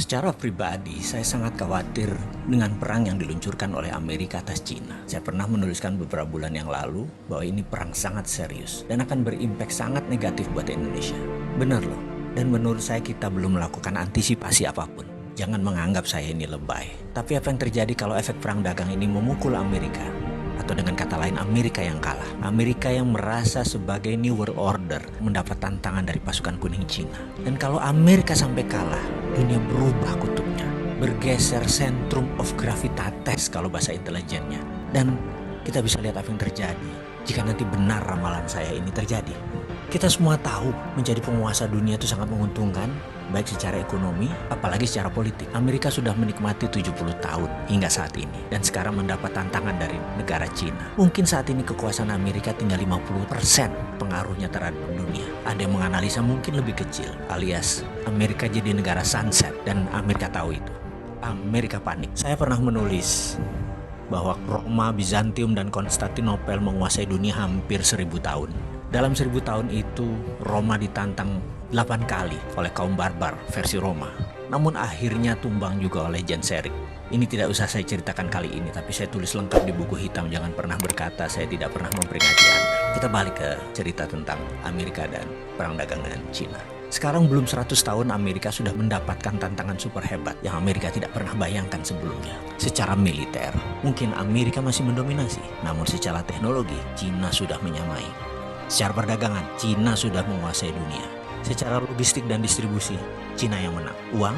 Secara pribadi, saya sangat khawatir dengan perang yang diluncurkan oleh Amerika atas Cina. Saya pernah menuliskan beberapa bulan yang lalu bahwa ini perang sangat serius dan akan berimpak sangat negatif buat Indonesia. Benar loh, dan menurut saya kita belum melakukan antisipasi apapun. Jangan menganggap saya ini lebay. Tapi apa yang terjadi kalau efek perang dagang ini memukul Amerika? Atau dengan kata lain, Amerika yang kalah. Amerika yang merasa sebagai New World Order mendapat tantangan dari pasukan kuning Cina. Dan kalau Amerika sampai kalah, dunia berubah kutubnya. Bergeser centrum of gravitatis kalau bahasa intelijennya. Dan kita bisa lihat apa yang terjadi jika nanti benar ramalan saya ini terjadi. Kita semua tahu menjadi penguasa dunia itu sangat menguntungkan, baik secara ekonomi, apalagi secara politik. Amerika sudah menikmati 70 tahun hingga saat ini, dan sekarang mendapat tantangan dari negara Cina. Mungkin saat ini kekuasaan Amerika tinggal 50% pengaruhnya terhadap dunia. Ada yang menganalisa mungkin lebih kecil, alias Amerika jadi negara sunset, dan Amerika tahu itu. Amerika panik. Saya pernah menulis bahwa Roma, Bizantium, dan Konstantinopel menguasai dunia hampir 1000 tahun. Dalam 1000 tahun itu, Roma ditantang 8 kali oleh kaum barbar versi Roma. Namun akhirnya tumbang juga oleh Genseric. Ini tidak usah saya ceritakan kali ini, tapi saya tulis lengkap di buku hitam. Jangan pernah berkata saya tidak pernah memperingati Anda. Kita balik ke cerita tentang Amerika dan perang dagang dengan Cina. Sekarang belum 100 tahun Amerika sudah mendapatkan tantangan super hebat yang Amerika tidak pernah bayangkan sebelumnya. Secara militer, mungkin Amerika masih mendominasi. Namun secara teknologi, Cina sudah menyamai. Secara perdagangan, Cina sudah menguasai dunia. Secara logistik dan distribusi, Cina yang menang. Uang,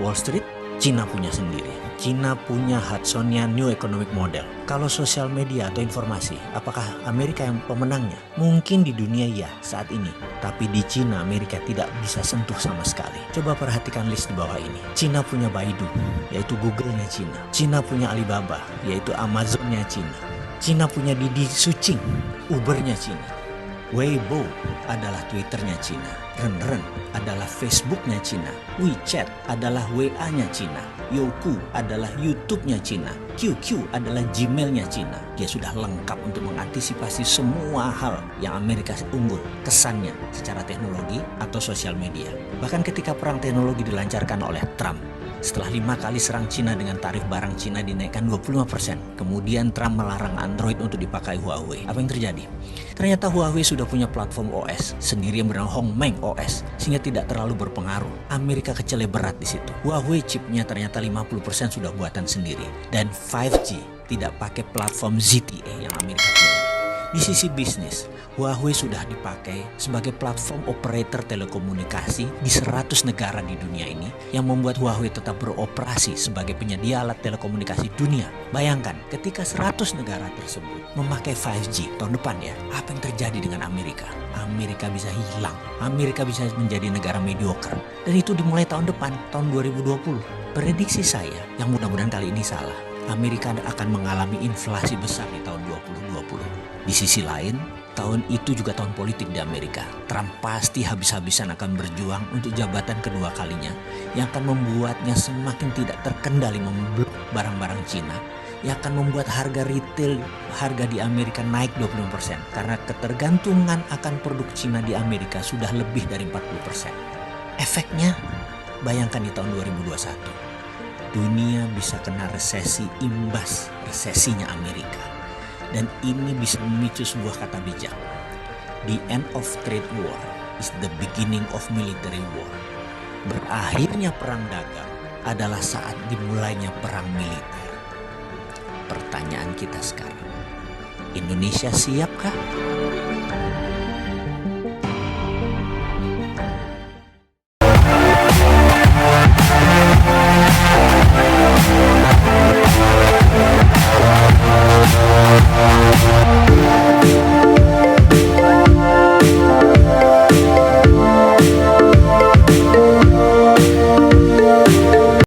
Wall Street, Cina punya sendiri. Cina punya Hudsonian New Economic Model. Kalau sosial media atau informasi, apakah Amerika yang pemenangnya? Mungkin di dunia ya saat ini. Tapi di Cina, Amerika tidak bisa sentuh sama sekali. Coba perhatikan list di bawah ini. Cina punya Baidu, yaitu Google-nya Cina. Cina punya Alibaba, yaitu Amazon-nya Cina. Cina punya Didi Sucing, Uber-nya Cina. Weibo adalah Twitter-nya Cina. Renren adalah Facebook-nya Cina. WeChat adalah WA-nya Cina. Youku adalah YouTube-nya Cina. QQ adalah Gmail-nya Cina. Dia sudah lengkap untuk mengantisipasi semua hal yang Amerika unggul kesannya secara teknologi atau sosial media. Bahkan ketika perang teknologi dilancarkan oleh Trump, setelah 5 kali serang Cina dengan tarif barang Cina dinaikkan 25%. Kemudian Trump melarang Android untuk dipakai Huawei. Apa yang terjadi? Ternyata Huawei sudah punya platform OS sendiri yang bernama Hongmeng OS, sehingga tidak terlalu berpengaruh. Amerika kecele berat di situ. Huawei chipnya ternyata 50% sudah buatan sendiri. Dan 5G tidak pakai platform ZTE yang Amerika punya. Di sisi bisnis, Huawei sudah dipakai sebagai platform operator telekomunikasi di 100 negara di dunia ini, yang membuat Huawei tetap beroperasi sebagai penyedia alat telekomunikasi dunia. Bayangkan ketika 100 negara tersebut memakai 5G tahun depan ya, apa yang terjadi dengan Amerika? Amerika bisa hilang, Amerika bisa menjadi negara mediocre. Dan itu dimulai tahun depan, tahun 2020. Prediksi saya, yang mudah-mudahan kali ini salah, Amerika akan mengalami inflasi besar di tahun 2020. Di sisi lain, tahun itu juga tahun politik di Amerika. Trump pasti habis-habisan akan berjuang untuk jabatan kedua kalinya, yang akan membuatnya semakin tidak terkendali memblok barang-barang Cina, yang akan membuat harga retail, harga di Amerika naik 20%. Karena ketergantungan akan produk Cina di Amerika sudah lebih dari 40%. Efeknya, bayangkan di tahun 2021. Dunia bisa kena resesi imbas resesinya Amerika. Dan ini bisa memicu sebuah kata bijak. The end of trade war is the beginning of military war. Berakhirnya perang dagang adalah saat dimulainya perang militer. Pertanyaan kita sekarang, Indonesia siapkah?